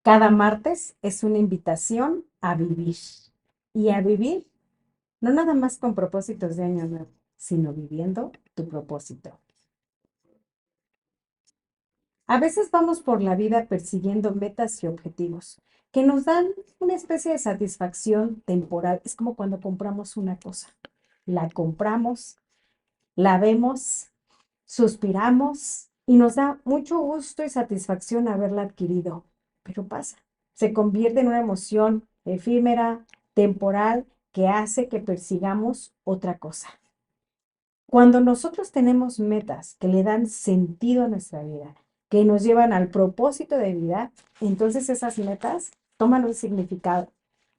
Cada martes es una invitación a vivir. Y a vivir no nada más con propósitos de año nuevo, sino viviendo tu propósito. A veces vamos por la vida persiguiendo metas y objetivos que nos dan una especie de satisfacción temporal. Es como cuando compramos una cosa. La compramos, la vemos, suspiramos y nos da mucho gusto y satisfacción haberla adquirido. Pero pasa, se convierte en una emoción efímera, temporal, que hace que persigamos otra cosa. Cuando nosotros tenemos metas que le dan sentido a nuestra vida, que nos llevan al propósito de vida, entonces esas metas toman un significado.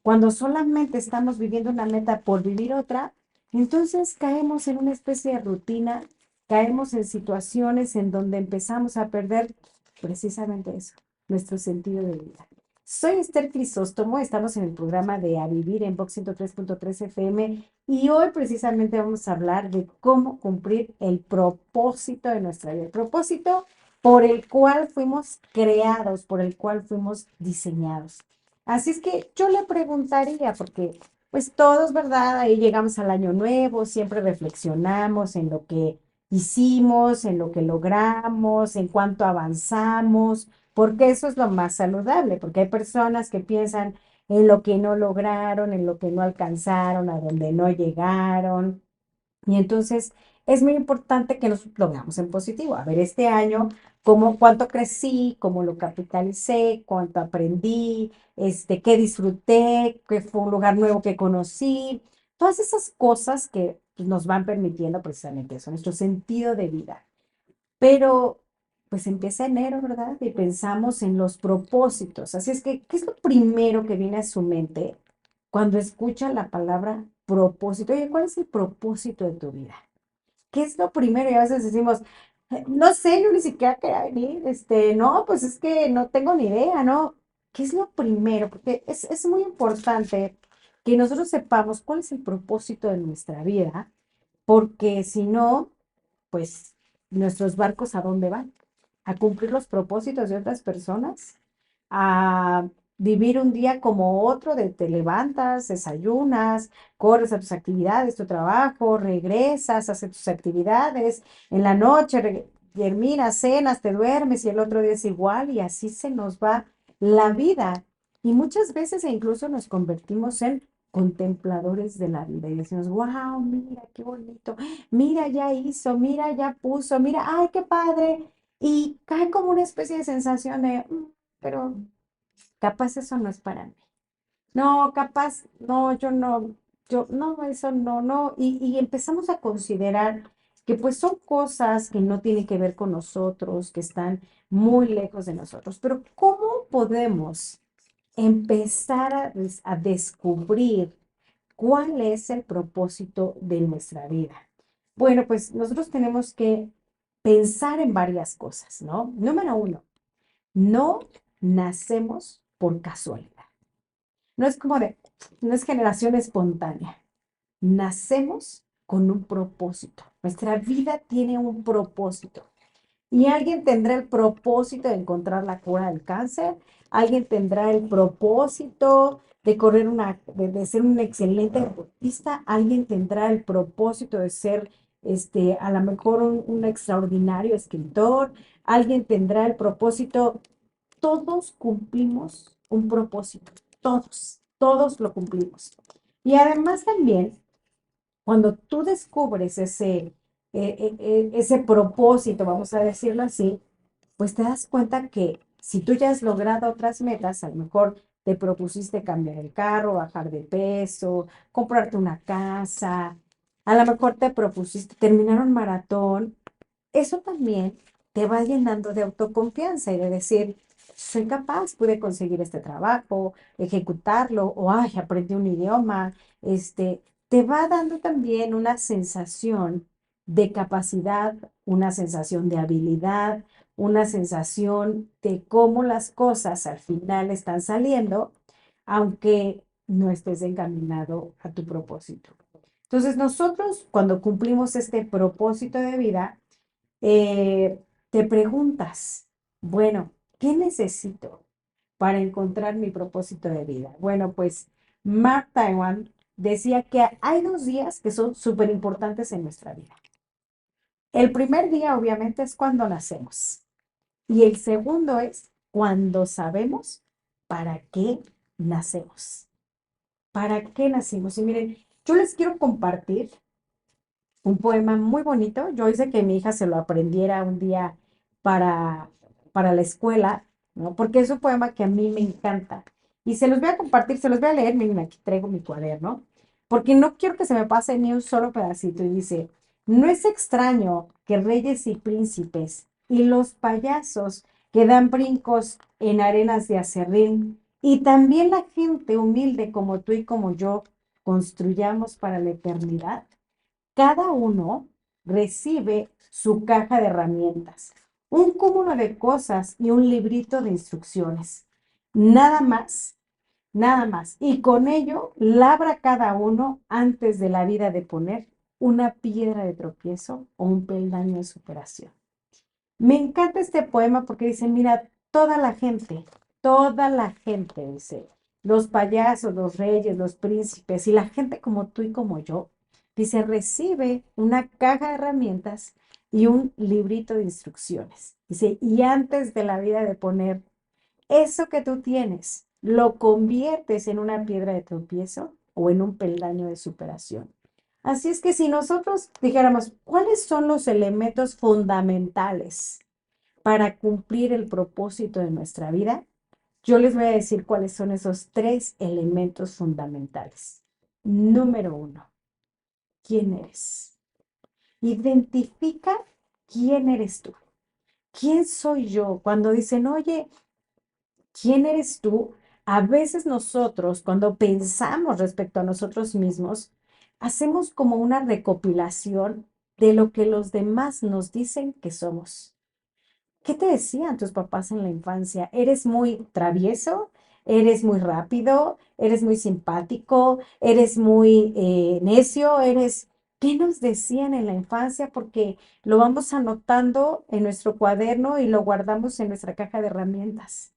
Cuando solamente estamos viviendo una meta por vivir otra, entonces caemos en una especie de rutina, caemos en situaciones en donde empezamos a perder precisamente eso, nuestro sentido de vida. Soy Esther Crisóstomo, estamos en el programa de A Vivir en Vox 103.3 FM y hoy precisamente vamos a hablar de cómo cumplir el propósito de nuestra vida, el propósito por el cual fuimos creados, por el cual fuimos diseñados. Así es que yo le preguntaría, porque pues todos, ¿verdad? Ahí llegamos al año nuevo, siempre reflexionamos en lo que hicimos, en lo que logramos, en cuánto avanzamos, porque eso es lo más saludable, porque hay personas que piensan en lo que no lograron, en lo que no alcanzaron, a donde no llegaron. Y entonces es muy importante que nos lo veamos en positivo. A ver, este año, cuánto crecí, cómo lo capitalicé, cuánto aprendí, qué disfruté, qué fue un lugar nuevo que conocí. Todas esas cosas que pues, nos van permitiendo precisamente eso, nuestro sentido de vida. Pero pues empieza enero, ¿verdad? Y pensamos en los propósitos. Así es que, ¿qué es lo primero que viene a su mente cuando escucha la palabra propósito? Oye, ¿cuál es el propósito de tu vida? ¿Qué es lo primero? Y a veces decimos, no sé, yo ni siquiera quería venir, no, pues es que no tengo ni idea, ¿no? ¿Qué es lo primero? Porque es muy importante que nosotros sepamos cuál es el propósito de nuestra vida, porque si no, pues nuestros barcos ¿a dónde van? A cumplir los propósitos de otras personas, a vivir un día como otro, de te levantas, desayunas, corres a tus actividades, tu trabajo, regresas, haces tus actividades, en la noche terminas, cenas, te duermes y el otro día es igual y así se nos va la vida. Y muchas veces incluso nos convertimos en contempladores de la vida y decimos, wow, mira qué bonito, mira ya hizo, mira ya puso, mira, ay, qué padre. Y cae como una especie de sensación de, pero capaz eso no es para mí. No, capaz, no, yo, no, eso no, no. Y empezamos a considerar que pues son cosas que no tienen que ver con nosotros, que están muy lejos de nosotros. Pero ¿cómo podemos empezar a descubrir cuál es el propósito de nuestra vida? Bueno, pues nosotros tenemos que pensar en varias cosas, ¿no? Número uno, no nacemos por casualidad. No es como de, no es generación espontánea. Nacemos con un propósito. Nuestra vida tiene un propósito. Y alguien tendrá el propósito de encontrar la cura del cáncer, alguien tendrá el propósito de correr de ser un excelente deportista, alguien tendrá el propósito de ser, a lo mejor un extraordinario escritor, alguien tendrá el propósito. Todos cumplimos un propósito, todos lo cumplimos. Y además también, cuando tú descubres ese propósito, vamos a decirlo así, pues te das cuenta que si tú ya has logrado otras metas, a lo mejor te propusiste cambiar el carro, bajar de peso, comprarte una casa, a lo mejor te propusiste terminar un maratón, eso también te va llenando de autoconfianza y de decir, soy capaz, pude conseguir este trabajo, ejecutarlo, o ay, aprendí un idioma, te va dando también una sensación de capacidad, una sensación de habilidad, una sensación de cómo las cosas al final están saliendo, aunque no estés encaminado a tu propósito. Entonces, nosotros cuando cumplimos este propósito de vida, te preguntas, bueno, ¿qué necesito? para encontrar mi propósito de vida. Bueno, pues Mark Twain decía que hay 2 días que son súper importantes en nuestra vida. El primer día, obviamente, es cuando nacemos. Y el segundo es cuando sabemos para qué nacemos. ¿Para qué nacimos? Y miren, yo les quiero compartir un poema muy bonito. Yo hice que mi hija se lo aprendiera un día para, para la escuela, ¿no? Porque es un poema que a mí me encanta. Y se los voy a compartir, se los voy a leer. Miren, aquí traigo mi cuaderno, porque no quiero que se me pase ni un solo pedacito. Y dice, no es extraño que reyes y príncipes y los payasos que dan brincos en arenas de acerrín y también la gente humilde como tú y como yo construyamos para la eternidad. Cada uno recibe su caja de herramientas, un cúmulo de cosas y un librito de instrucciones. Nada más, nada más. Y con ello labra cada uno antes de la vida de poner una piedra de tropiezo o un peldaño de superación. Me encanta este poema porque dice, mira, toda la gente, dice, los payasos, los reyes, los príncipes y la gente como tú y como yo, dice, recibe una caja de herramientas y un librito de instrucciones. Dice, y antes de la vida de poner eso que tú tienes, lo conviertes en una piedra de tropiezo o en un peldaño de superación. Así es que si nosotros dijéramos, ¿cuáles son los elementos fundamentales para cumplir el propósito de nuestra vida? Yo les voy a decir cuáles son esos 3 elementos fundamentales. Número 1, ¿quién eres? Identifica quién eres tú. ¿Quién soy yo? Cuando dicen, oye, ¿quién eres tú? A veces nosotros, cuando pensamos respecto a nosotros mismos, hacemos como una recopilación de lo que los demás nos dicen que somos. ¿Qué te decían tus papás en la infancia? ¿Eres muy travieso? ¿Eres muy rápido? ¿Eres muy simpático? ¿Eres muy necio? ¿Qué nos decían en la infancia? Porque lo vamos anotando en nuestro cuaderno y lo guardamos en nuestra caja de herramientas.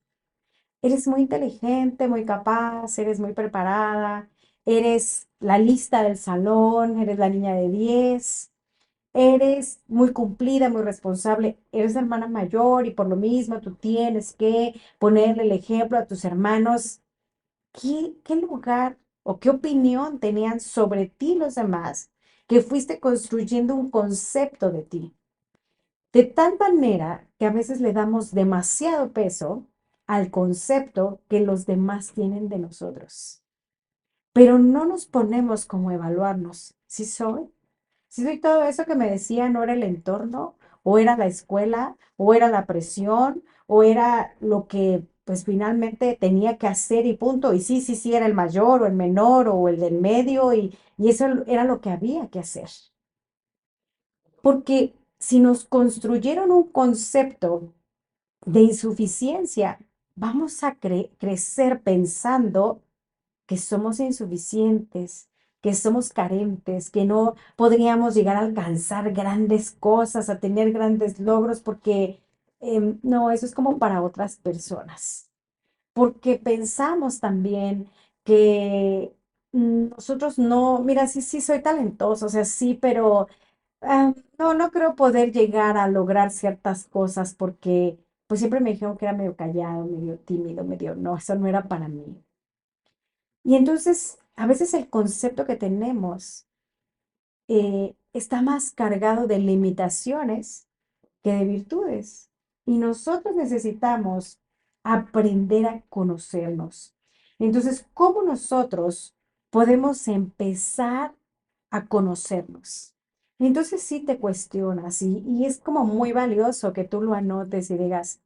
Eres muy inteligente, muy capaz, eres muy preparada, eres la lista del salón, eres la niña de 10. Eres muy cumplida, muy responsable, eres la hermana mayor y por lo mismo tú tienes que ponerle el ejemplo a tus hermanos. ¿Qué lugar o qué opinión tenían sobre ti los demás que fuiste construyendo un concepto de ti? De tal manera que a veces le damos demasiado peso al concepto que los demás tienen de nosotros, pero no nos ponemos como a evaluarnos. ¿Sí soy? Si soy todo eso que me decía, no era el entorno, o era la escuela, o era la presión, o era lo que pues finalmente tenía que hacer y punto. Y sí, sí, sí, era el mayor o el menor o el del medio y eso era lo que había que hacer. Porque si nos construyeron un concepto de insuficiencia, vamos a crecer pensando que somos insuficientes, que somos carentes, que no podríamos llegar a alcanzar grandes cosas, a tener grandes logros, porque no, eso es como para otras personas. Porque pensamos también que nosotros no, mira, sí, sí soy talentoso, o sea, sí, pero no, no creo poder llegar a lograr ciertas cosas porque pues siempre me dijeron que era medio callado, medio tímido, medio, no, eso no era para mí. Y entonces, a veces el concepto que tenemos está más cargado de limitaciones que de virtudes. Y nosotros necesitamos aprender a conocernos. Entonces, ¿cómo nosotros podemos empezar a conocernos? Entonces sí te cuestionas y es como muy valioso que tú lo anotes y digas,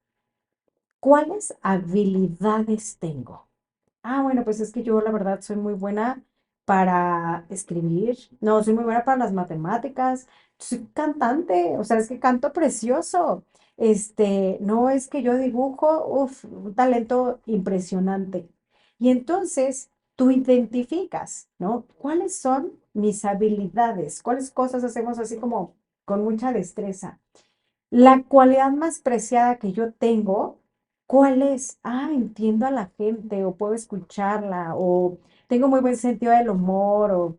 ¿cuáles habilidades tengo? Ah, bueno, pues es que yo la verdad soy muy buena para escribir, no, soy muy buena para las matemáticas, soy cantante, o sea, es que canto precioso. No es que yo dibujo, un talento impresionante. Y entonces tú identificas, ¿no? ¿Cuáles son mis habilidades? ¿Cuáles cosas hacemos así como con mucha destreza? La cualidad más preciada que yo tengo ¿Cuál es? Ah, entiendo a la gente o puedo escucharla o tengo muy buen sentido del humor o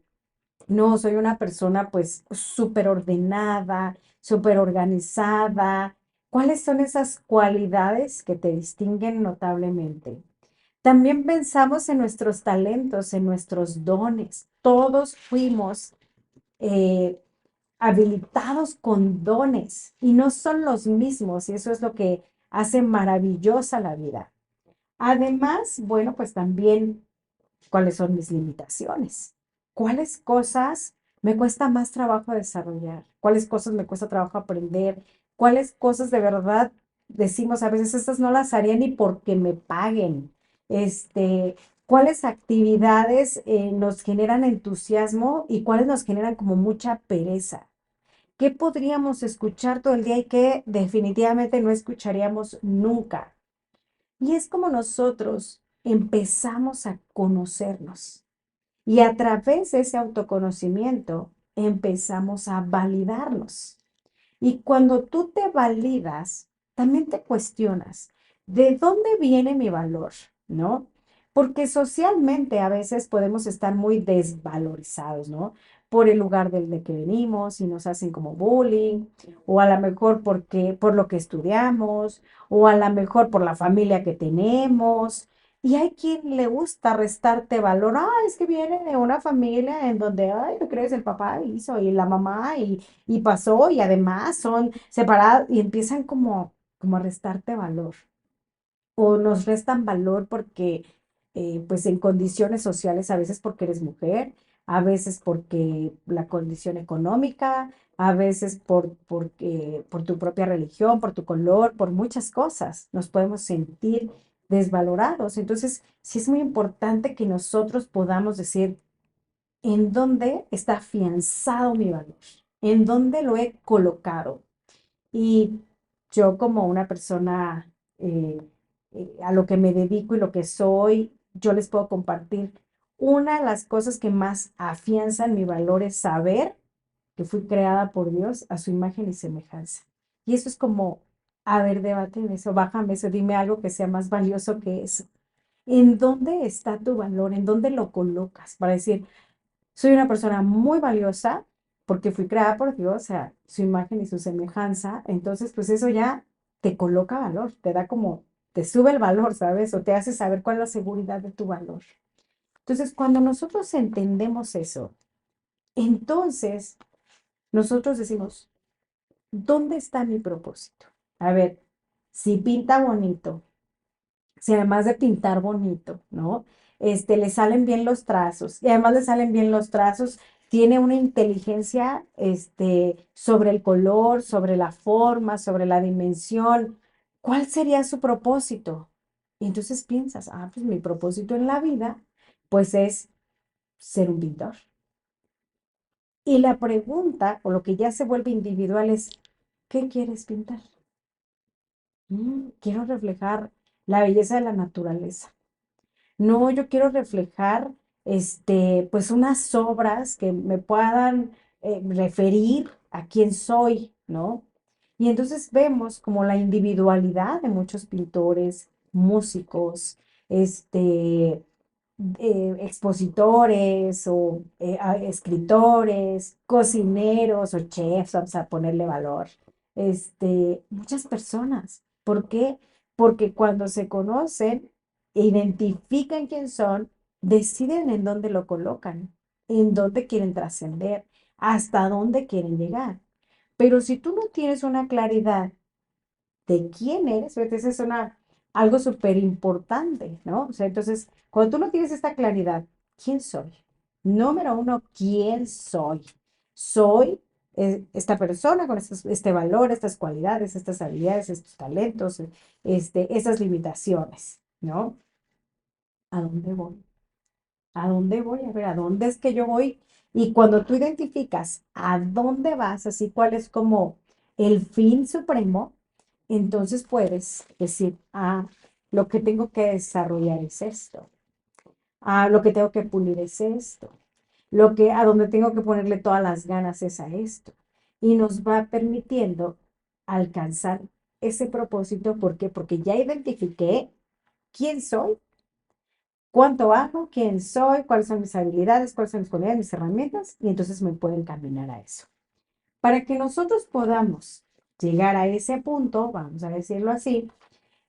no, soy una persona pues súper ordenada, súper organizada. ¿Cuáles son esas cualidades que te distinguen notablemente? También pensamos en nuestros talentos, en nuestros dones. Todos fuimos eh, habilitados con dones y no son los mismos y eso es lo que hace maravillosa la vida. Además, bueno, pues también cuáles son mis limitaciones, cuáles cosas me cuesta más trabajo desarrollar, cuáles cosas me cuesta trabajo aprender, cuáles cosas de verdad decimos a veces estas no las haría ni porque me paguen, este, cuáles actividades nos generan entusiasmo y cuáles nos generan como mucha pereza. ¿Qué podríamos escuchar todo el día y qué definitivamente no escucharíamos nunca? Y es como nosotros empezamos a conocernos. Y a través de ese autoconocimiento empezamos a validarnos. Y cuando tú te validas, también te cuestionas, ¿de dónde viene mi valor? ¿No? Porque socialmente a veces podemos estar muy desvalorizados, ¿no? Por el lugar del de que venimos y nos hacen como bullying, o a lo mejor porque por lo que estudiamos, o a lo mejor por la familia que tenemos. Y hay quien le gusta restarte valor. Ah, es que viene de una familia en donde, ay, ¿no crees? El papá hizo y la mamá y pasó y además son separados y empiezan como a restarte valor o nos restan valor porque pues en condiciones sociales, a veces porque eres mujer, a veces porque la condición económica, a veces porque, por tu propia religión, por tu color, por muchas cosas, nos podemos sentir desvalorados. Entonces, sí es muy importante que nosotros podamos decir, ¿en dónde está afianzado mi valor? ¿En dónde lo he colocado? Y yo como una persona eh, a lo que me dedico y lo que soy, yo les puedo compartir. Una de las cosas que más afianzan mi valor es saber que fui creada por Dios a su imagen y semejanza. Y eso es como, a ver, debate eso, bájame eso, dime algo que sea más valioso que eso. ¿En dónde está tu valor? ¿En dónde lo colocas? Para decir, soy una persona muy valiosa porque fui creada por Dios, o sea, su imagen y su semejanza. Entonces, pues eso ya te coloca valor, te da como, te sube el valor, ¿sabes? O te hace saber cuál es la seguridad de tu valor. Entonces, cuando nosotros entendemos eso, entonces nosotros decimos, ¿dónde está mi propósito? A ver, si pinta bonito, si además de pintar bonito, ¿no? Le salen bien los trazos y además le salen bien los trazos, tiene una inteligencia, sobre el color, sobre la forma, sobre la dimensión. ¿Cuál sería su propósito? Y entonces piensas, ah, pues mi propósito en la vida, pues es ser un pintor. Y la pregunta, o lo que ya se vuelve individual es, ¿qué quieres pintar? Quiero reflejar la belleza de la naturaleza. No, yo quiero reflejar, pues unas obras que me puedan referir a quién soy, ¿no? Y entonces vemos como la individualidad de muchos pintores, músicos, este, expositores o escritores, cocineros o chefs, vamos a ponerle valor, muchas personas. ¿Por qué? Porque cuando se conocen e identifican quién son, deciden en dónde lo colocan, en dónde quieren trascender, hasta dónde quieren llegar. Pero si tú no tienes una claridad de quién eres, pues eso es algo súper importante, ¿no? O sea, entonces, cuando tú no tienes esta claridad, ¿quién soy? Número uno, ¿quién soy? Soy esta persona con este valor, estas cualidades, estas habilidades, estos talentos, estas limitaciones, ¿no? ¿A dónde voy? ¿A dónde voy? A ver, ¿a dónde es que yo voy? Y cuando tú identificas a dónde vas, así cuál es como el fin supremo, entonces puedes decir, ah, lo que tengo que desarrollar es esto. Ah, lo que tengo que pulir es esto. A donde tengo que ponerle todas las ganas es a esto. Y nos va permitiendo alcanzar. ese propósito. ¿Por qué? Porque ya identifiqué quién soy, cuánto hago, quién soy, cuáles son mis habilidades, cuáles son mis cualidades, mis herramientas, y entonces me puedo encaminar a eso. Para que nosotros podamos llegar a ese punto, vamos a decirlo así,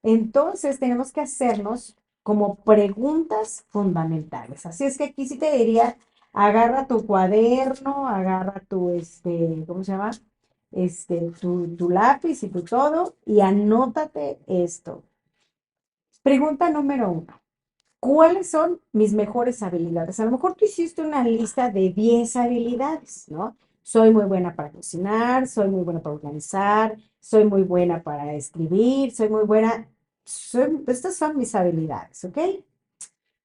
entonces tenemos que hacernos como preguntas fundamentales. Así es que aquí sí te diría, agarra tu cuaderno, agarra tu, ¿cómo se llama? Tu lápiz y tu todo, y anótate esto. Pregunta número uno. ¿Cuáles son mis mejores habilidades? A lo mejor tú hiciste una lista de 10 habilidades, ¿no? Soy muy buena para cocinar, soy muy buena para organizar, soy muy buena para escribir, soy muy buena. Estas son mis habilidades, ¿ok?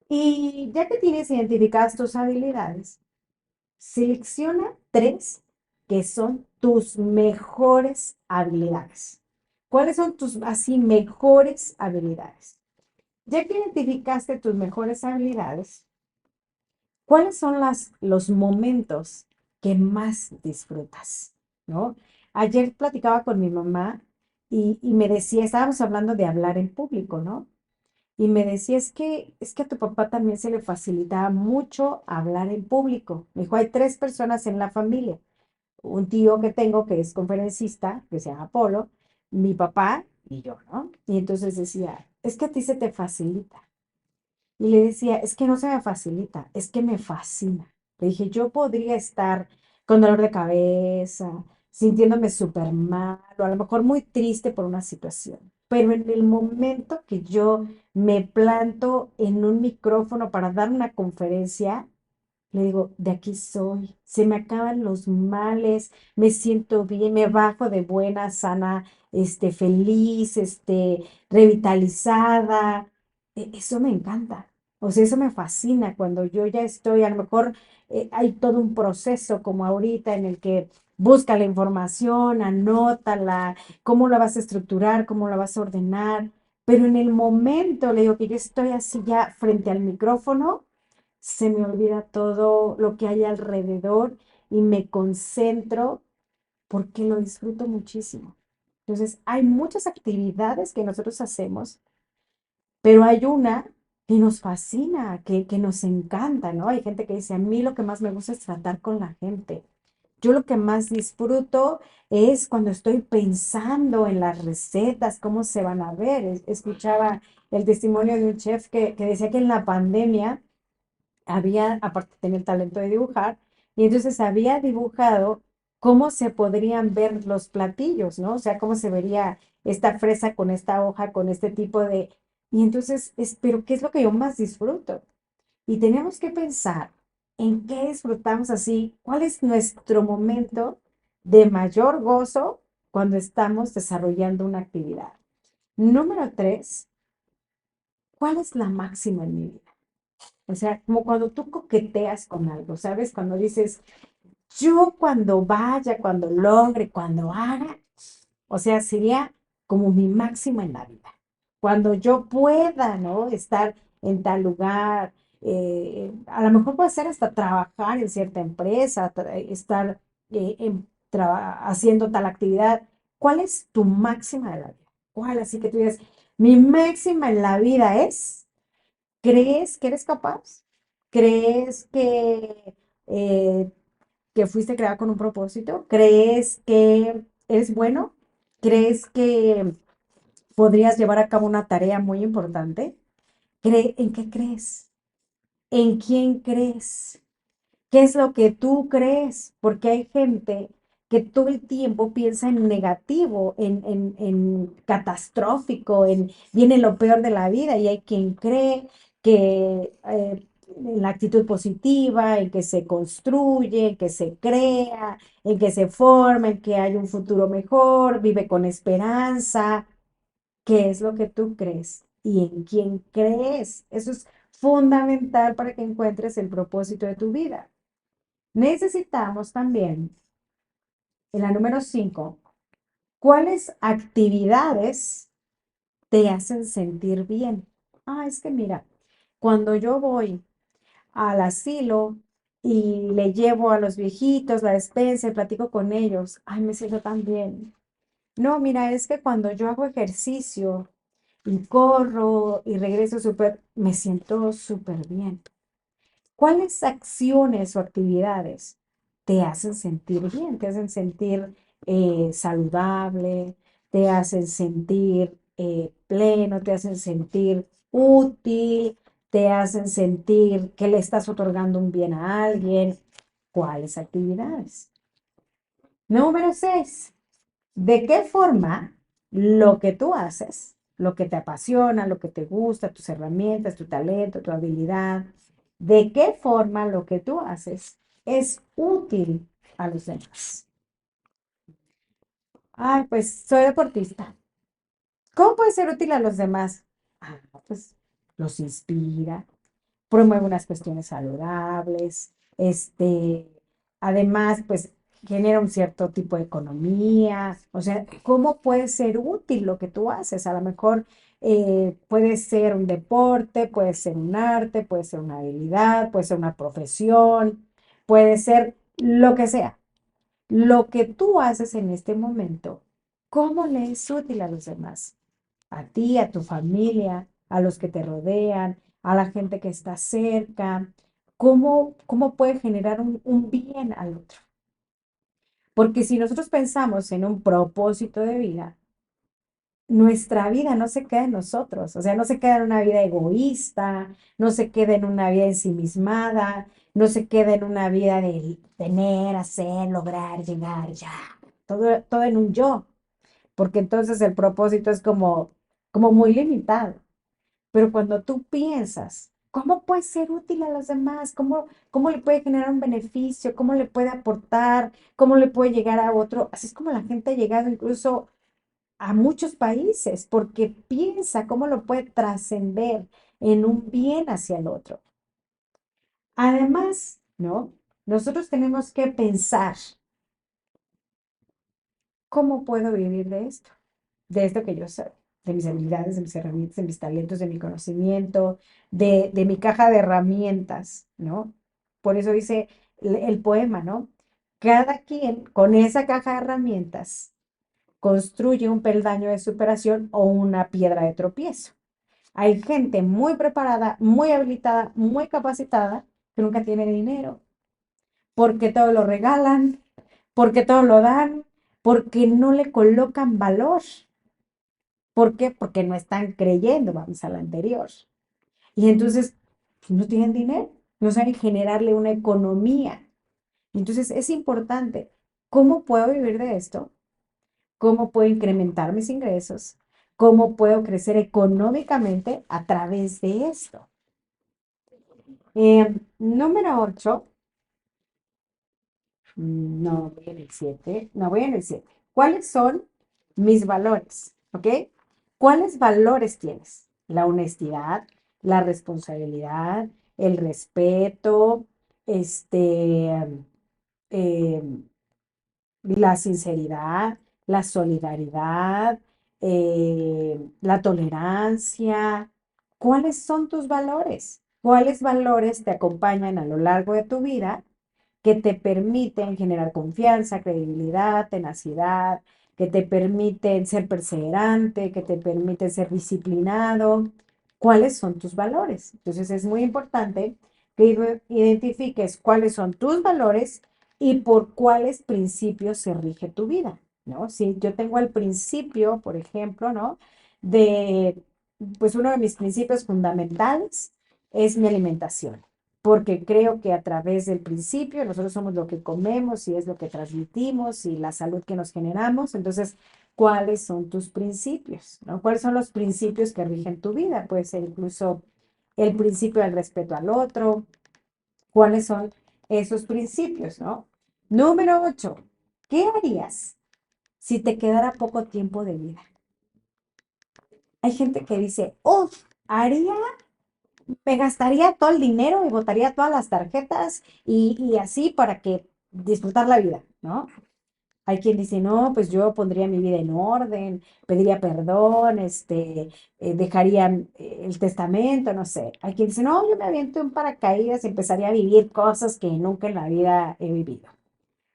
Y ya que tienes identificadas tus habilidades, selecciona tres que son tus mejores habilidades. ¿Cuáles son tus así mejores habilidades? Ya que identificaste tus mejores habilidades, ¿cuáles son los momentos que más disfrutas? ¿No? Ayer platicaba con mi mamá y me decía, estábamos hablando de hablar en público, ¿no? Y me decía, es que a tu papá también se le facilitaba mucho hablar en público. Me dijo, hay tres personas en la familia. Un tío que tengo que es conferencista, que se llama Polo, mi papá y yo, ¿no? Y entonces decía, es que a ti se te facilita. Y le decía, es que no se me facilita, es que me fascina. Le dije, yo podría estar con dolor de cabeza, sintiéndome súper mal, o a lo mejor muy triste por una situación. Pero en el momento que yo me planto en un micrófono para dar una conferencia, le digo, de aquí soy, se me acaban los males, me siento bien, me bajo de buena, sana, feliz, revitalizada. Eso me encanta. O sea, eso me fascina cuando yo ya estoy, a lo mejor hay todo un proceso como ahorita en el que busca la información, anótala, cómo la vas a estructurar, cómo la vas a ordenar. Pero en el momento, le digo que yo estoy así ya frente al micrófono, se me olvida todo lo que hay alrededor y me concentro porque lo disfruto muchísimo. Entonces, hay muchas actividades que nosotros hacemos, pero hay una que nos fascina, que nos encanta, ¿no? Hay gente que dice, a mí lo que más me gusta es tratar con la gente. Yo lo que más disfruto es cuando estoy pensando en las recetas, cómo se van a ver. Escuchaba el testimonio de un chef que decía que en la pandemia había, aparte tenía el talento de dibujar, y entonces había dibujado cómo se podrían ver los platillos, ¿no? O sea, cómo se vería esta fresa con esta hoja, con este tipo de... Y entonces, pero ¿qué es lo que yo más disfruto? Y tenemos que pensar en qué disfrutamos así, cuál es nuestro momento de mayor gozo cuando estamos desarrollando una actividad. Número tres, ¿cuál es la máxima en mi vida? O sea, como cuando tú coqueteas con algo, ¿sabes? Cuando dices, yo cuando vaya, cuando logre, cuando haga, o sea, sería como mi máxima en la vida. Cuando yo pueda, ¿no? Estar en tal lugar, a lo mejor puede ser hasta trabajar en cierta empresa, estar haciendo tal actividad. ¿Cuál es tu máxima de la vida? ¿Cuál? Así que tú dices, mi máxima en la vida es... ¿Crees que eres capaz? ¿Crees eh, que fuiste creado con un propósito? ¿Crees que eres bueno? ¿Crees que podrías llevar a cabo una tarea muy importante? ¿En qué crees? ¿En quién crees? ¿Qué es lo que tú crees? Porque hay gente que todo el tiempo piensa en negativo, en catastrófico, en viene lo peor de la vida y hay quien cree que en la actitud positiva, en que se construye, en que se crea, en que se forma, en que hay un futuro mejor, vive con esperanza. ¿Qué es lo que tú crees? ¿Y en quién crees? Eso es fundamental para que encuentres el propósito de tu vida. Necesitamos también, en la número 5, ¿cuáles actividades te hacen sentir bien? Ah, es que mira, cuando yo voy al asilo y le llevo a los viejitos la despensa y platico con ellos, ay, me siento tan bien. No, mira, es que cuando yo hago ejercicio y corro y regreso súper, me siento súper bien. ¿Cuáles acciones o actividades te hacen sentir bien? ¿Te hacen sentir saludable? ¿Te hacen sentir pleno? ¿Te hacen sentir útil? ¿Te hacen sentir que le estás otorgando un bien a alguien? ¿Cuáles actividades? Número 6. ¿De qué forma lo que tú haces, lo que te apasiona, lo que te gusta, tus herramientas, tu talento, tu habilidad, de qué forma lo que tú haces es útil a los demás? Ay, pues soy deportista. ¿Cómo puede ser útil a los demás? Ah, pues los inspira, promueve unas cuestiones saludables, además, pues genera un cierto tipo de economía, o sea, ¿cómo puede ser útil lo que tú haces? A lo mejor puede ser un deporte, puede ser un arte, puede ser una habilidad, puede ser una profesión, puede ser lo que sea. Lo que tú haces en este momento, ¿cómo le es útil a los demás? A ti, a tu familia, a los que te rodean, a la gente que está cerca. ¿Cómo puede generar un bien al otro? Porque si nosotros pensamos en un propósito de vida, nuestra vida no se queda en nosotros, o sea, no se queda en una vida egoísta, no se queda en una vida ensimismada, no se queda en una vida de tener, hacer, lograr, llegar, ya, todo en un yo, porque entonces el propósito es como muy limitado. Pero cuando tú piensas, ¿cómo puede ser útil a los demás? ¿Cómo le puede generar un beneficio? ¿Cómo le puede aportar? ¿Cómo le puede llegar a otro? Así es como la gente ha llegado incluso a muchos países, porque piensa cómo lo puede trascender en un bien hacia el otro. Además, ¿no? Nosotros tenemos que pensar, ¿cómo puedo vivir de esto que yo soy, de mis habilidades, de mis herramientas, de mis talentos, de mi conocimiento, de mi caja de herramientas, ¿no? Por eso dice el poema, ¿no? Cada quien con esa caja de herramientas construye un peldaño de superación o una piedra de tropiezo. Hay gente muy preparada, muy habilitada, muy capacitada, que nunca tiene dinero, porque todo lo regalan, porque todo lo dan, porque no le colocan valor. ¿Por qué? Porque no están creyendo, vamos a la anterior. Y entonces pues, no tienen dinero, no saben generarle una economía. Entonces es importante, ¿cómo puedo vivir de esto? ¿Cómo puedo incrementar mis ingresos? ¿Cómo puedo crecer económicamente a través de esto? Número 8, no voy en el 7, no voy en el 7. ¿Cuáles son mis valores? ¿Ok? ¿Cuáles valores tienes? La honestidad, la responsabilidad, el respeto, em, la sinceridad, la solidaridad, la tolerancia. ¿Cuáles son tus valores? ¿Cuáles valores te acompañan a lo largo de tu vida que te permiten generar confianza, credibilidad, tenacidad, que te permiten ser perseverante, que te permiten ser disciplinado? ¿Cuáles son tus valores? Entonces es muy importante que identifiques cuáles son tus valores y por cuáles principios se rige tu vida, ¿no? Si yo tengo el principio, por ejemplo, ¿no? De, pues uno de mis principios fundamentales es mi alimentación, porque creo que a través del principio nosotros somos lo que comemos y es lo que transmitimos y la salud que nos generamos. Entonces, ¿cuáles son tus principios? ¿No? ¿Cuáles son los principios que rigen tu vida? Puede ser incluso el principio del respeto al otro. ¿Cuáles son esos principios, no? Número 8. ¿Qué harías si te quedara poco tiempo de vida? Hay gente que dice, uff, me gastaría todo el dinero y botaría todas las tarjetas y así para que disfrutar la vida, ¿no? Hay quien dice, no, pues yo pondría mi vida en orden, pediría perdón, dejaría el testamento, no sé. Hay quien dice, no, yo me aviento en paracaídas y empezaría a vivir cosas que nunca en la vida he vivido.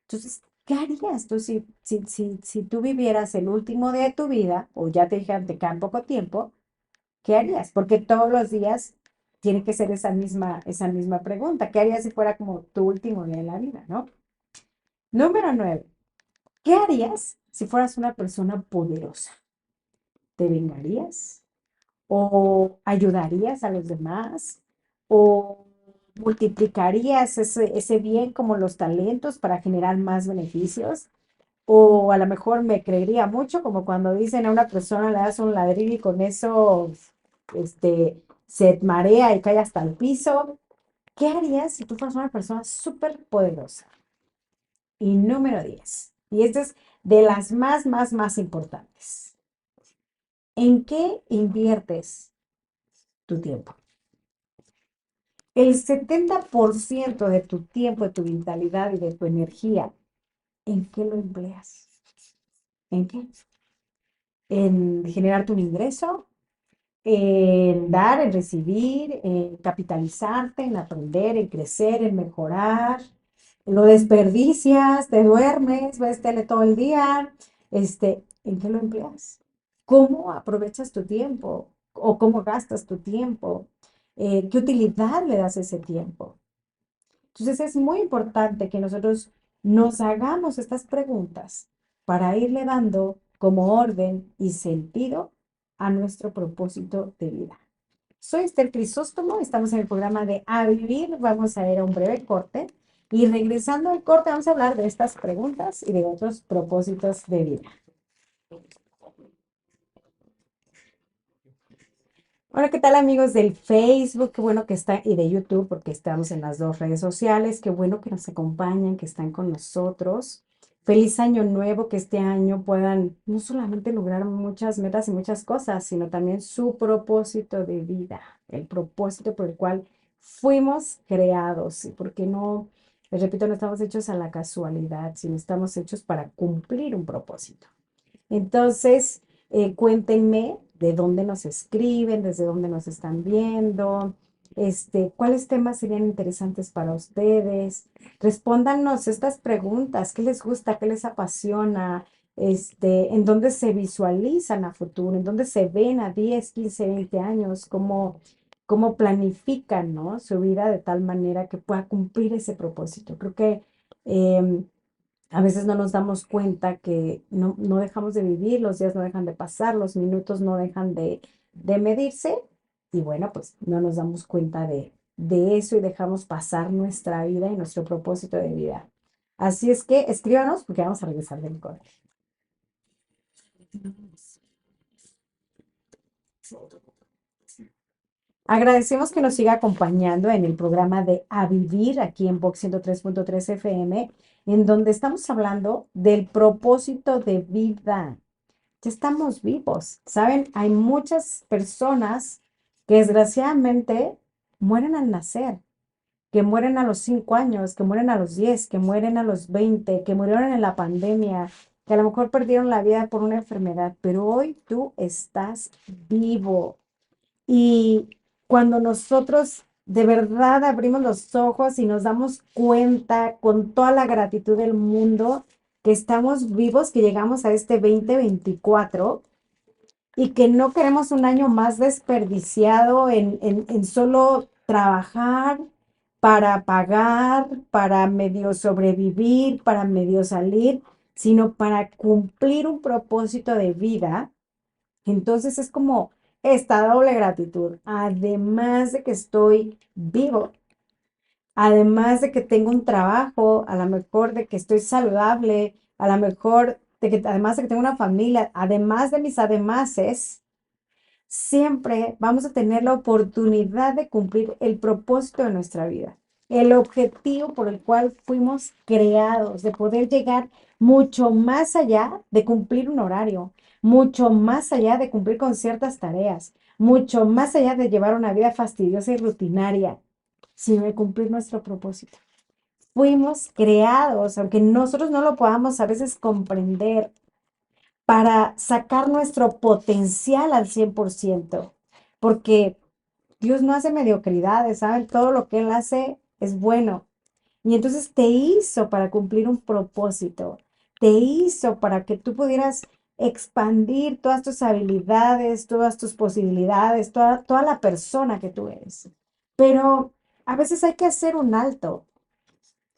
Entonces, ¿Qué harías tú si tú vivieras el último día de tu vida o ya te dijeran te queda poco tiempo? ¿Qué harías? Porque todos los días tiene que ser esa misma pregunta. ¿Qué harías si fuera como tu último día de la vida, ¿no? Número 9. ¿Qué harías si fueras una persona poderosa? ¿Te vengarías? ¿O ayudarías a los demás? ¿O multiplicarías ese bien como los talentos para generar más beneficios? O a lo mejor me creería mucho, como cuando dicen a una persona le das un ladrillo y con eso se marea y cae hasta el piso. ¿Qué harías si tú fueras una persona súper poderosa? Y número 10. Y esta es de las más importantes. ¿En qué inviertes tu tiempo? El 70% de tu tiempo, de tu vitalidad y de tu energía, ¿en qué lo empleas? ¿En qué? ¿En generarte un ingreso? ¿En dar, en recibir, en capitalizarte, en aprender, en crecer, en mejorar? ¿Lo desperdicias? ¿Te duermes? ¿Ves tele todo el día? ¿En qué lo empleas? ¿Cómo aprovechas tu tiempo? ¿O cómo gastas tu tiempo? ¿Qué utilidad le das a ese tiempo? Entonces es muy importante que nosotros nos hagamos estas preguntas para irle dando como orden y sentido a nuestro propósito de vida. Soy Esther Crisóstomo, estamos en el programa de A Vivir, vamos a ir a un breve corte y regresando al corte vamos a hablar de estas preguntas y de otros propósitos de vida. Hola, ¿qué tal amigos del Facebook? Qué bueno que está y de YouTube porque estamos en las dos redes sociales. Qué bueno que nos acompañan, que están con nosotros. Feliz año nuevo, que este año puedan no solamente lograr muchas metas y muchas cosas, sino también su propósito de vida, el propósito por el cual fuimos creados. Y porque no, les repito, no estamos hechos a la casualidad, sino estamos hechos para cumplir un propósito. Entonces, cuéntenme de dónde nos escriben, desde dónde nos están viendo, cuáles temas serían interesantes para ustedes. Respóndanos estas preguntas, ¿qué les gusta, qué les apasiona? En dónde se visualizan a futuro, en dónde se ven a 10, 15, 20 años, cómo planifican, ¿no? Su vida de tal manera que pueda cumplir ese propósito. Creo que em, a veces no nos damos cuenta que no dejamos de vivir, los días no dejan de pasar, los minutos no dejan de medirse y bueno, pues no nos damos cuenta de eso y dejamos pasar nuestra vida y nuestro propósito de vida. Así es que escríbanos porque vamos a regresar del corte. Agradecemos que nos siga acompañando en el programa de A Vivir aquí en Vox 103.3 FM, en donde estamos hablando del propósito de vida. Ya estamos vivos, ¿saben? Hay muchas personas que desgraciadamente mueren al nacer, que mueren a los 5 años, que mueren a los 10, que mueren a los 20, que murieron en la pandemia, que a lo mejor perdieron la vida por una enfermedad, pero hoy tú estás vivo. Y cuando nosotros de verdad abrimos los ojos y nos damos cuenta con toda la gratitud del mundo que estamos vivos, que llegamos a este 2024 y que no queremos un año más desperdiciado en solo trabajar para pagar, para medio sobrevivir, para medio salir, sino para cumplir un propósito de vida. Entonces es como esta doble gratitud, además de que estoy vivo, además de que tengo un trabajo, a lo mejor de que estoy saludable, a lo mejor de que además de que tengo una familia, además de mis ademases, siempre vamos a tener la oportunidad de cumplir el propósito de nuestra vida, el objetivo por el cual fuimos creados, de poder llegar mucho más allá de cumplir un horario, mucho más allá de cumplir con ciertas tareas, mucho más allá de llevar una vida fastidiosa y rutinaria, sino de cumplir nuestro propósito. Fuimos creados, aunque nosotros no lo podamos a veces comprender, para sacar nuestro potencial al 100%, porque Dios no hace mediocridades, ¿saben? Todo lo que Él hace es bueno. Y entonces te hizo para cumplir un propósito, te hizo para que tú pudieras expandir todas tus habilidades, todas tus posibilidades, toda la persona que tú eres. Pero a veces hay que hacer un alto.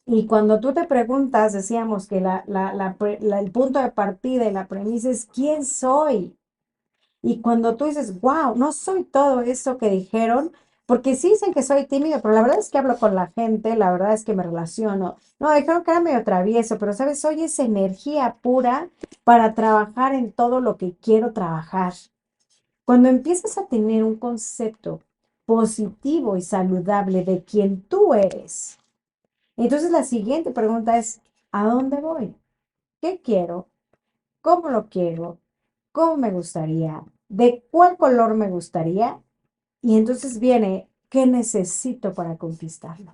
Y cuando tú te preguntas, decíamos que el punto de partida y la premisa es ¿quién soy? Y cuando tú dices, wow, no soy todo eso que dijeron, porque sí dicen que soy tímido, pero la verdad es que hablo con la gente, la verdad es que me relaciono. No, dijeron que era medio travieso, pero sabes, soy esa energía pura para trabajar en todo lo que quiero trabajar. Cuando empiezas a tener un concepto positivo y saludable de quién tú eres, entonces la siguiente pregunta es, ¿a dónde voy? ¿Qué quiero? ¿Cómo lo quiero? ¿Cómo me gustaría? ¿De cuál color me gustaría? Y entonces viene, ¿qué necesito para conquistarlo?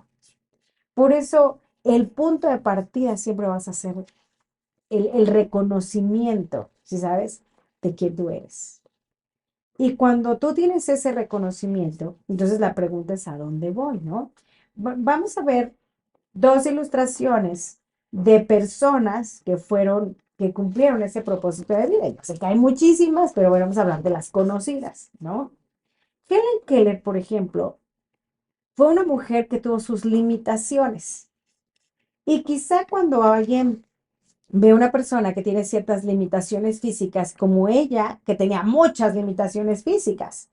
Por eso, el punto de partida siempre vas a ser el reconocimiento, ¿sí sabes? De quién tú eres. Y cuando tú tienes ese reconocimiento, entonces la pregunta es, ¿a dónde voy, no? Vamos a ver dos ilustraciones de personas que fueron, que cumplieron ese propósito de vida. Yo sé que hay muchísimas, pero bueno, vamos a hablar de las conocidas, ¿no? Helen Keller, por ejemplo, fue una mujer que tuvo sus limitaciones. Y quizá cuando alguien ve a una persona que tiene ciertas limitaciones físicas, como ella, que tenía muchas limitaciones físicas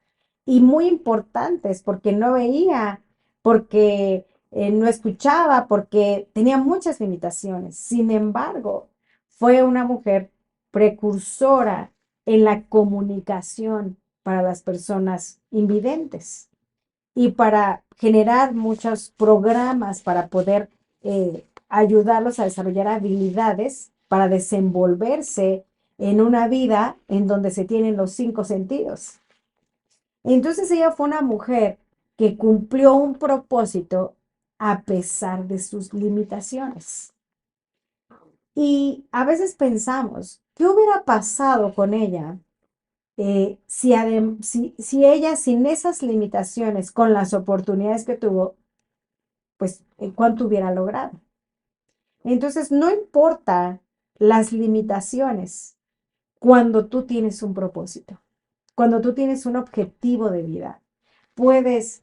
y muy importantes porque no veía, porque no escuchaba, porque tenía muchas limitaciones. Sin embargo, fue una mujer precursora en la comunicación para las personas invidentes y para generar muchos programas para poder ayudarlos a desarrollar habilidades para desenvolverse en una vida en donde se tienen los cinco sentidos. Entonces ella fue una mujer que cumplió un propósito a pesar de sus limitaciones. Y a veces pensamos, ¿qué hubiera pasado con ella si ella sin esas limitaciones, con las oportunidades que tuvo, pues cuánto hubiera logrado? Entonces, no importa las limitaciones cuando tú tienes un propósito, cuando tú tienes un objetivo de vida. Puedes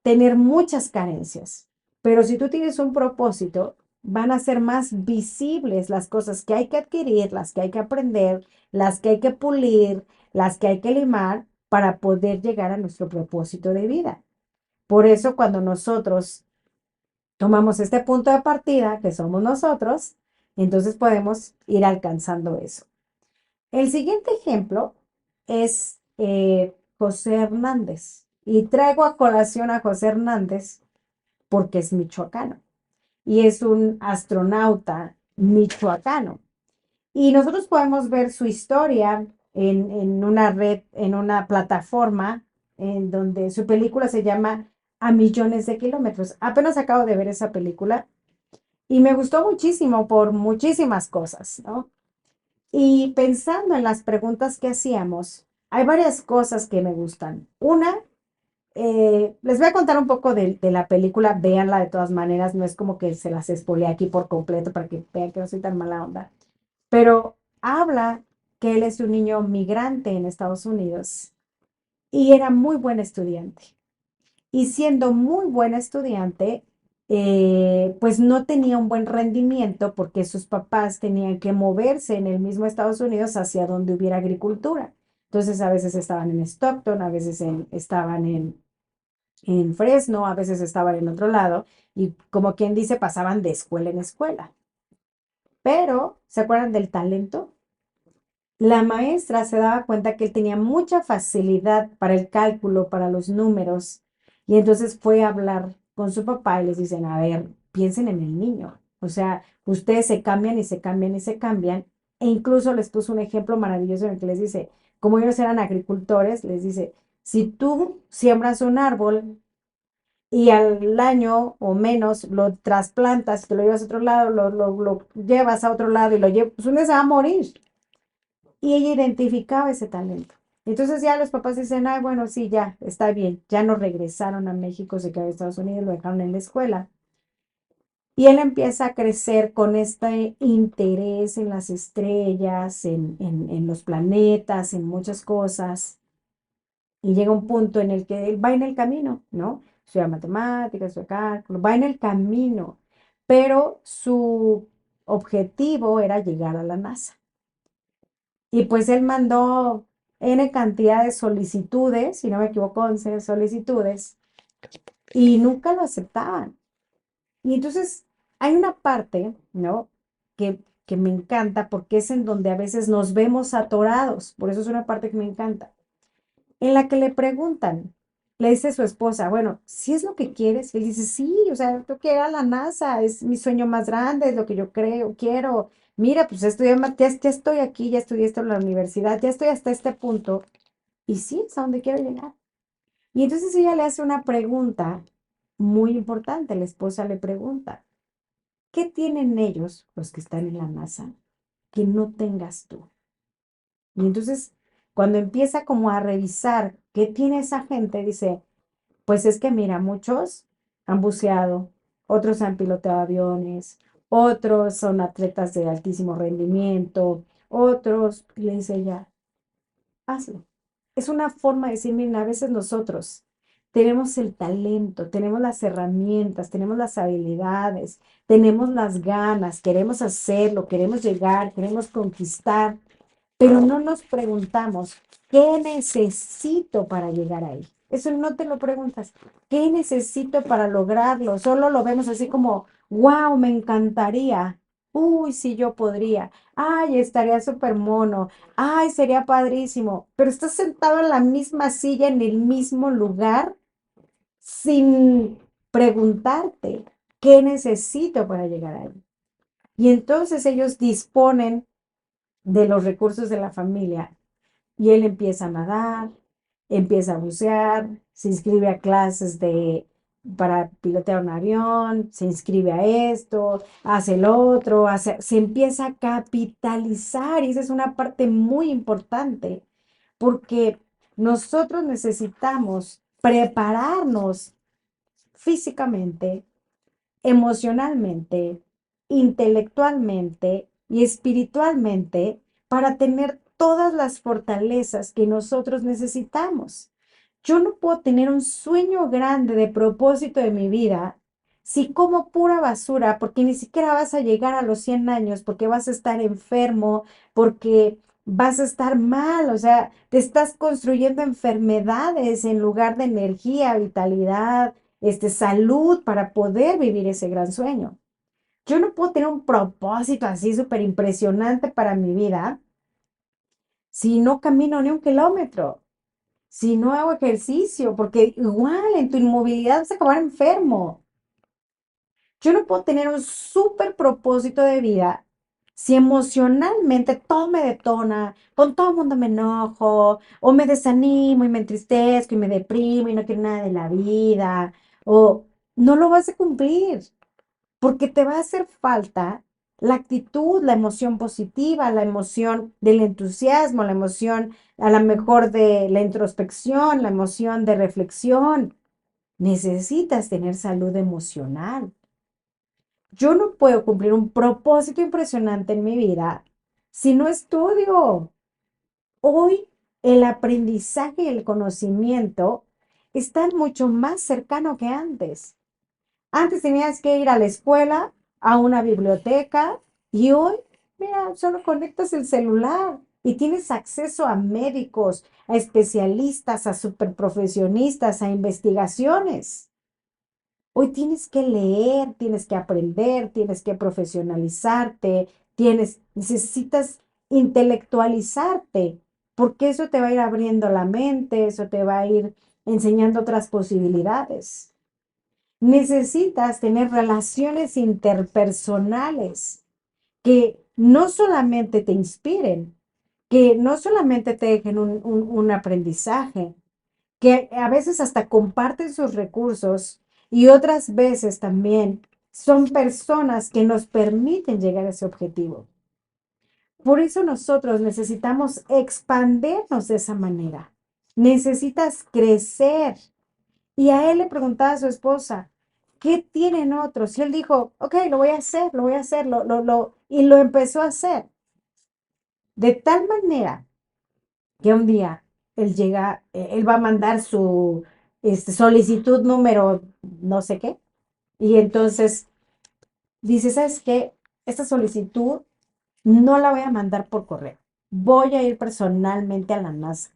tener muchas carencias, pero si tú tienes un propósito, van a ser más visibles las cosas que hay que adquirir, las que hay que aprender, las que hay que pulir, las que hay que limar para poder llegar a nuestro propósito de vida. Por eso cuando nosotros tomamos este punto de partida, que somos nosotros, entonces podemos ir alcanzando eso. El siguiente ejemplo es José Hernández. Y traigo a colación a José Hernández porque es michoacano y es un astronauta michoacano. Y nosotros podemos ver su historia en una red, en una plataforma, en donde su película se llama A Millones de Kilómetros. Apenas acabo de ver esa película y me gustó muchísimo por muchísimas cosas, ¿no? Y pensando en las preguntas que hacíamos, hay varias cosas que me gustan. Una, les voy a contar un poco de la película, véanla de todas maneras, no es como que se las spoilé aquí por completo para que vean que no soy tan mala onda, pero habla que él es un niño migrante en Estados Unidos y era muy buen estudiante. Y siendo muy buen estudiante, pues no tenía un buen rendimiento porque sus papás tenían que moverse en el mismo Estados Unidos hacia donde hubiera agricultura. Entonces a veces estaban en Stockton, a veces estaban en Fresno, a veces estaban en otro lado y como quien dice, pasaban de escuela en escuela. Pero, ¿se acuerdan del talento? La maestra se daba cuenta que él tenía mucha facilidad para el cálculo, para los números, y entonces fue a hablar con su papá y les dicen, a ver, piensen en el niño. O sea, ustedes se cambian y se cambian y se cambian. E incluso les puso un ejemplo maravilloso en el que les dice, como ellos eran agricultores, les dice, si tú siembras un árbol y al año o menos lo trasplantas, te lo llevas a otro lado, lo llevas a otro lado y lo llevas, pues un día se va a morir. Y ella identificaba ese talento. Entonces ya los papás dicen, ay, bueno, sí, ya, está bien. Ya no regresaron a México, se quedaron en Estados Unidos, lo dejaron en la escuela. Y él empieza a crecer con este interés en las estrellas, en los planetas, en muchas cosas. Y llega un punto en el que él va en el camino, ¿no? Estudia matemáticas, estudia cálculo, va en el camino, pero su objetivo era llegar a la NASA. Y pues él mandó N cantidad de solicitudes, si no me equivoco, 11 solicitudes, y nunca lo aceptaban. Y entonces hay una parte, ¿no? Que me encanta porque es en donde a veces nos vemos atorados, por eso es una parte que me encanta, en la que le preguntan, le dice su esposa, bueno, si es lo que quieres, y él dice, sí, o sea, yo quiero ir a la NASA, es mi sueño más grande, es lo que yo creo, quiero. Mira, pues estudié, ya estoy aquí, ya estudié esto en la universidad, ya estoy hasta este punto, y sí, es a donde quiero llegar. Y entonces ella le hace una pregunta muy importante, la esposa le pregunta, ¿qué tienen ellos, los que están en la NASA, que no tengas tú? Y entonces, cuando empieza como a revisar qué tiene esa gente, dice, pues es que mira, muchos han buceado, otros han piloteado aviones, otros son atletas de altísimo rendimiento, otros, le dice ella, hazlo. Es una forma de decir, miren, a veces nosotros tenemos el talento, tenemos las herramientas, tenemos las habilidades, tenemos las ganas, queremos hacerlo, queremos llegar, queremos conquistar, pero no nos preguntamos, ¿qué necesito para llegar ahí? Eso no te lo preguntas. ¿Qué necesito para lograrlo? Solo lo vemos así como, wow, me encantaría. Uy, si yo podría. Ay, estaría súper mono. Ay, sería padrísimo. Pero estás sentado en la misma silla, en el mismo lugar, sin preguntarte, ¿qué necesito para llegar ahí? Y entonces ellos disponen de los recursos de la familia y él empieza a nadar, empieza a bucear, se inscribe a clases para pilotear un avión, se inscribe a esto, hace el otro, se empieza a capitalizar y esa es una parte muy importante porque nosotros necesitamos prepararnos físicamente, emocionalmente, intelectualmente y espiritualmente para tener todas las fortalezas que nosotros necesitamos. Yo no puedo tener un sueño grande de propósito de mi vida si como pura basura, porque ni siquiera vas a llegar a los 100 años, porque vas a estar enfermo, porque vas a estar mal, o sea, te estás construyendo enfermedades en lugar de energía, vitalidad, salud para poder vivir ese gran sueño. Yo no puedo tener un propósito así súper impresionante para mi vida si no camino ni un kilómetro, si no hago ejercicio, porque igual en tu inmovilidad vas a acabar enfermo. Yo no puedo tener un súper propósito de vida si emocionalmente todo me detona, con todo el mundo me enojo, o me desanimo y me entristezco y me deprimo y no quiero nada de la vida, o no lo vas a cumplir, porque te va a hacer falta la actitud, la emoción positiva, la emoción del entusiasmo, la emoción a lo mejor de la introspección, la emoción de reflexión. Necesitas tener salud emocional. Yo no puedo cumplir un propósito impresionante en mi vida si no estudio. Hoy el aprendizaje y el conocimiento están mucho más cercano que antes. Antes tenías que ir a la escuela, a una biblioteca, y hoy, mira, solo conectas el celular y tienes acceso a médicos, a especialistas, a superprofesionistas, a investigaciones. Hoy tienes que leer, tienes que aprender, tienes que profesionalizarte, necesitas intelectualizarte, porque eso te va a ir abriendo la mente, eso te va a ir enseñando otras posibilidades. Necesitas tener relaciones interpersonales que no solamente te inspiren, que no solamente te dejen un aprendizaje, que a veces hasta comparten sus recursos y otras veces también son personas que nos permiten llegar a ese objetivo. Por eso nosotros necesitamos expandernos de esa manera. Necesitas crecer. Y a él le preguntaba a su esposa, ¿Qué tienen otros? Y él dijo, ok, lo voy a hacer, lo voy a hacer, y lo empezó a hacer. De tal manera que un día él llega, él va a mandar su solicitud número no sé qué, y entonces dice, ¿sabes qué? Esta solicitud no la voy a mandar por correo, voy a ir personalmente a la NASA.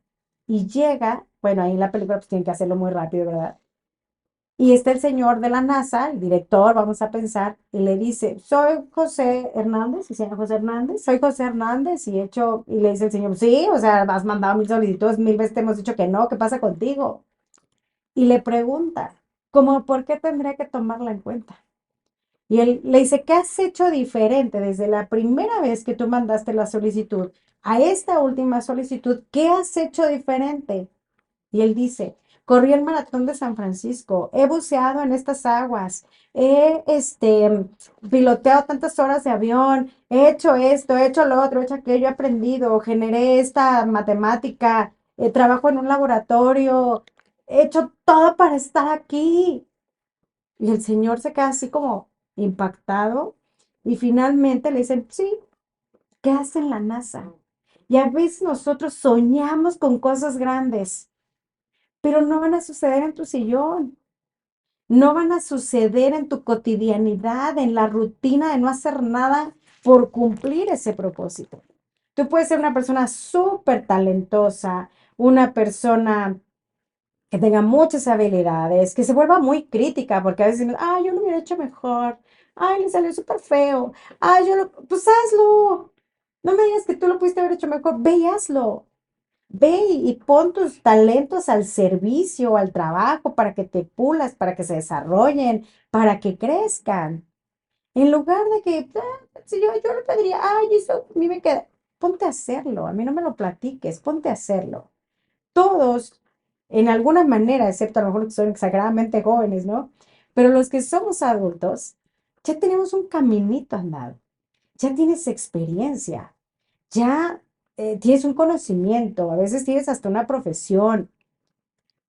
Y llega, bueno, ahí en la película pues tienen que hacerlo muy rápido, ¿verdad? Y está el señor de la NASA, el director, vamos a pensar, y le dice, soy José Hernández, y se llama José Hernández, soy José Hernández, y le dice el señor, sí, o sea, has mandado mil solicitudes, mil veces te hemos dicho que no, ¿qué pasa contigo? Y le pregunta, ¿cómo por qué tendría que tomarla en cuenta? Y él le dice, ¿qué has hecho diferente desde la primera vez que tú mandaste la solicitud a esta última solicitud? ¿Qué has hecho diferente? Y él dice, corrí el maratón de San Francisco, he buceado en estas aguas, he piloteado tantas horas de avión, he hecho esto, he hecho lo otro, he hecho aquello, he aprendido, generé esta matemática, trabajo en un laboratorio, he hecho todo para estar aquí. Y el señor se queda así como impactado y finalmente le dicen, sí, ¿qué hace en la NASA? Y a veces nosotros soñamos con cosas grandes, pero no van a suceder en tu sillón, no van a suceder en tu cotidianidad, en la rutina de no hacer nada por cumplir ese propósito. Tú puedes ser una persona súper talentosa, una persona que tenga muchas habilidades, que se vuelva muy crítica, porque a veces decimos, yo lo hubiera hecho mejor, le salió súper feo, pues hazlo, no me digas que tú lo pudiste haber hecho mejor, ve y hazlo. Ve y pon tus talentos al servicio, al trabajo, para que te pulas, para que se desarrollen, para que crezcan. En lugar de que, si yo le pediría, eso a mí me queda. Ponte a hacerlo, a mí no me lo platiques, ponte a hacerlo. Todos, en alguna manera, excepto a lo mejor los que son exageradamente jóvenes, ¿no? Pero los que somos adultos, ya tenemos un caminito andado, ya tienes experiencia, ya tienes un conocimiento, a veces tienes hasta una profesión.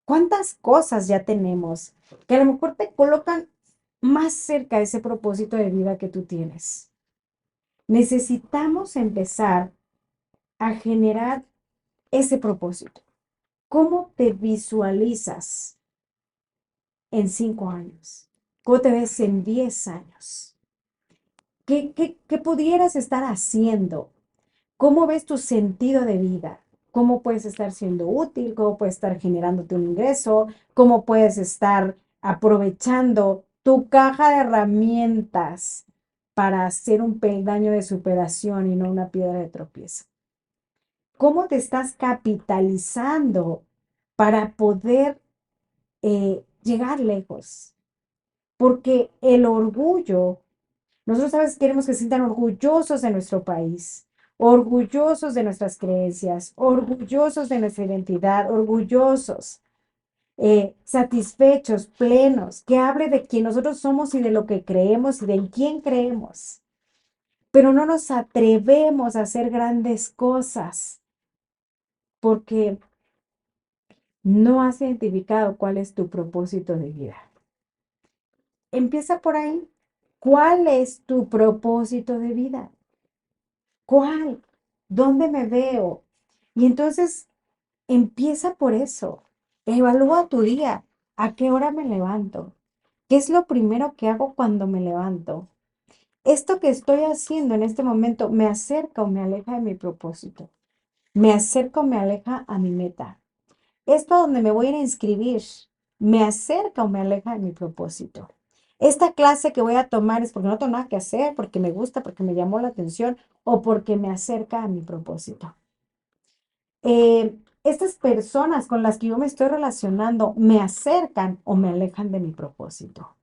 ¿Cuántas cosas ya tenemos que a lo mejor te colocan más cerca de ese propósito de vida que tú tienes? Necesitamos empezar a generar ese propósito. ¿Cómo te visualizas en 5 años? ¿Cómo te ves en 10 años? ¿Qué pudieras estar haciendo? ¿Cómo ves tu sentido de vida? ¿Cómo puedes estar siendo útil? ¿Cómo puedes estar generándote un ingreso? ¿Cómo puedes estar aprovechando tu caja de herramientas para hacer un peldaño de superación y no una piedra de tropiezo? ¿Cómo te estás capitalizando para poder llegar lejos? Porque el orgullo, nosotros a veces queremos que se sientan orgullosos de nuestro país, orgullosos de nuestras creencias, orgullosos de nuestra identidad, orgullosos, satisfechos, plenos, que hable de quién nosotros somos y de lo que creemos y de en quién creemos. Pero no nos atrevemos a hacer grandes cosas porque no has identificado cuál es tu propósito de vida. Empieza por ahí. ¿Cuál es tu propósito de vida? ¿Cuál? ¿Dónde me veo? Y entonces empieza por eso. Evalúa tu día. ¿A qué hora me levanto? ¿Qué es lo primero que hago cuando me levanto? ¿Esto que estoy haciendo en este momento me acerca o me aleja de mi propósito? ¿Me acerca o me aleja a mi meta? ¿Esto a donde me voy a ir a inscribir me acerca o me aleja de mi propósito? Esta clase que voy a tomar es porque no tengo nada que hacer, porque me gusta, porque me llamó la atención o porque me acerca a mi propósito. Estas personas con las que yo me estoy relacionando me acercan o me alejan de mi propósito.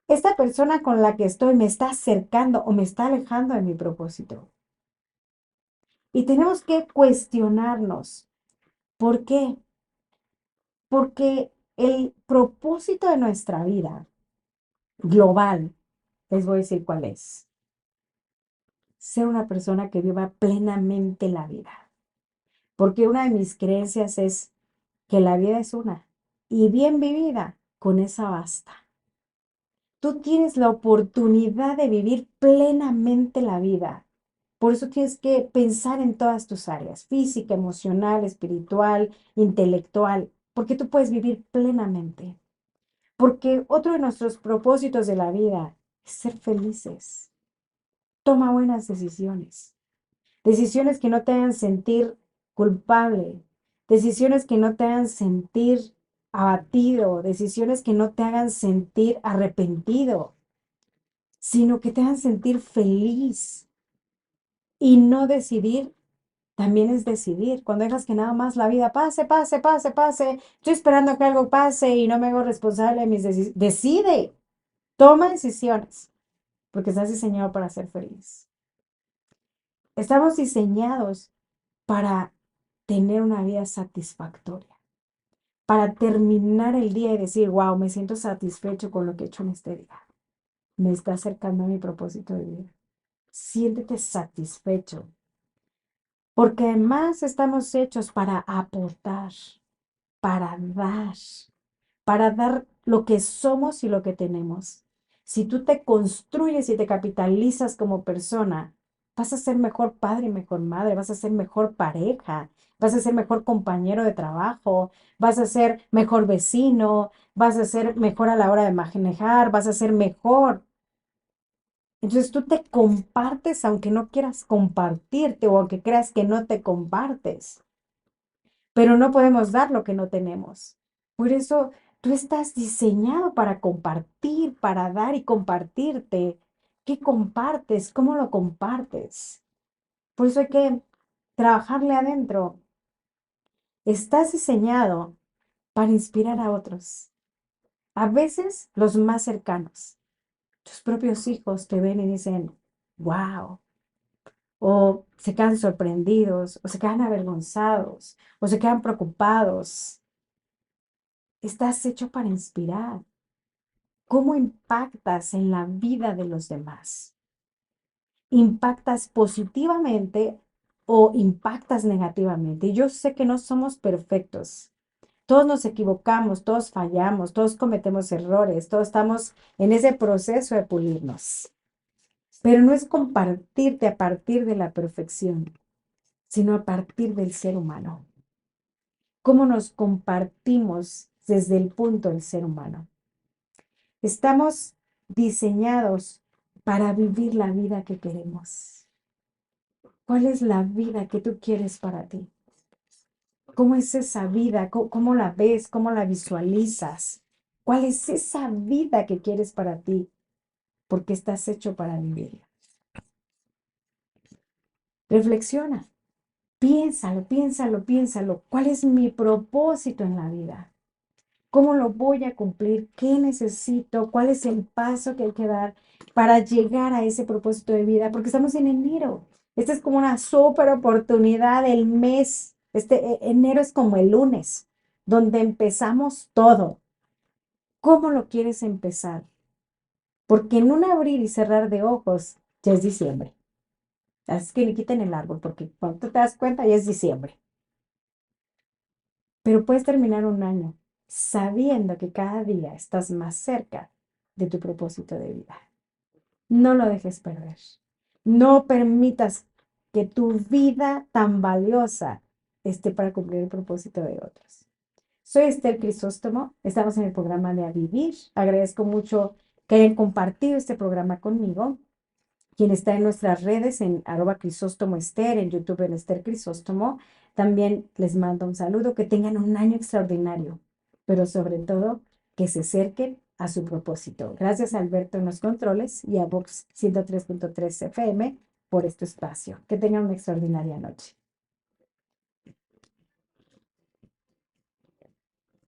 Esta persona con la que estoy me está acercando o me está alejando de mi propósito. Y tenemos que cuestionarnos. ¿Por qué? Porque el propósito de nuestra vida global, les voy a decir cuál es. Ser una persona que viva plenamente la vida. Porque una de mis creencias es que la vida es una y bien vivida, con esa basta. Tú tienes la oportunidad de vivir plenamente la vida. Por eso tienes que pensar en todas tus áreas, física, emocional, espiritual, intelectual, porque tú puedes vivir plenamente. Porque otro de nuestros propósitos de la vida es ser felices. Toma buenas decisiones. Decisiones que no te hagan sentir culpable. Decisiones que no te hagan sentir abatido. Decisiones que no te hagan sentir arrepentido, sino que te hagan sentir feliz. Y no decidir también es decidir. Cuando dejas que nada más la vida pase, pase, pase, pase. Estoy esperando que algo pase y no me hago responsable de mis decisiones. Decide. Toma decisiones. Porque estás diseñado para ser feliz. Estamos diseñados para tener una vida satisfactoria, para terminar el día y decir, wow, me siento satisfecho con lo que he hecho en este día. Me está acercando a mi propósito de vida. Siéntete satisfecho, porque además estamos hechos para dar lo que somos y lo que tenemos. Si tú te construyes y te capitalizas como persona, vas a ser mejor padre y mejor madre, vas a ser mejor pareja, vas a ser mejor compañero de trabajo, vas a ser mejor vecino, vas a ser mejor a la hora de manejar, vas a ser mejor. Entonces tú te compartes aunque no quieras compartirte o aunque creas que no te compartes, pero no podemos dar lo que no tenemos. Por eso tú estás diseñado para compartir, para dar y compartirte. ¿Qué compartes? ¿Cómo lo compartes? Por eso hay que trabajarle adentro. Estás diseñado para inspirar a otros. A veces los más cercanos. Tus propios hijos te ven y dicen, wow, o se quedan sorprendidos, o se quedan avergonzados, o se quedan preocupados. Estás hecho para inspirar. ¿Cómo impactas en la vida de los demás? ¿Impactas positivamente o impactas negativamente? Yo sé que no somos perfectos. Todos nos equivocamos, todos fallamos, todos cometemos errores, todos estamos en ese proceso de pulirnos. Pero no es compartirte a partir de la perfección, sino a partir del ser humano. ¿Cómo nos compartimos desde el punto del ser humano? Estamos diseñados para vivir la vida que queremos. ¿Cuál es la vida que tú quieres para ti? ¿Cómo es esa vida? ¿Cómo la ves? ¿Cómo la visualizas? ¿Cuál es esa vida que quieres para ti? Porque estás hecho para vivirla. Reflexiona. Piénsalo, piénsalo, piénsalo. ¿Cuál es mi propósito en la vida? ¿Cómo lo voy a cumplir? ¿Qué necesito? ¿Cuál es el paso que hay que dar para llegar a ese propósito de vida? Porque estamos en enero. Esta es como una súper oportunidad del mes. Enero es como el lunes, donde empezamos todo. ¿Cómo lo quieres empezar? Porque en un abrir y cerrar de ojos ya es diciembre. Así que ni quiten el árbol, porque cuando tú te das cuenta ya es diciembre. Pero puedes terminar un año sabiendo que cada día estás más cerca de tu propósito de vida. No lo dejes perder. No permitas que tu vida tan valiosa esté para cumplir el propósito de otros. Soy Esther Crisóstomo. Estamos en el programa de A Vivir. Agradezco mucho que hayan compartido este programa conmigo. Quien está en nuestras redes en @Crisóstomo Esther, en YouTube en Esther Crisóstomo. También les mando un saludo, que tengan un año extraordinario, pero sobre todo que se acerquen a su propósito. Gracias a Alberto en los controles y a Vox 103.3 FM por este espacio. Que tengan una extraordinaria noche.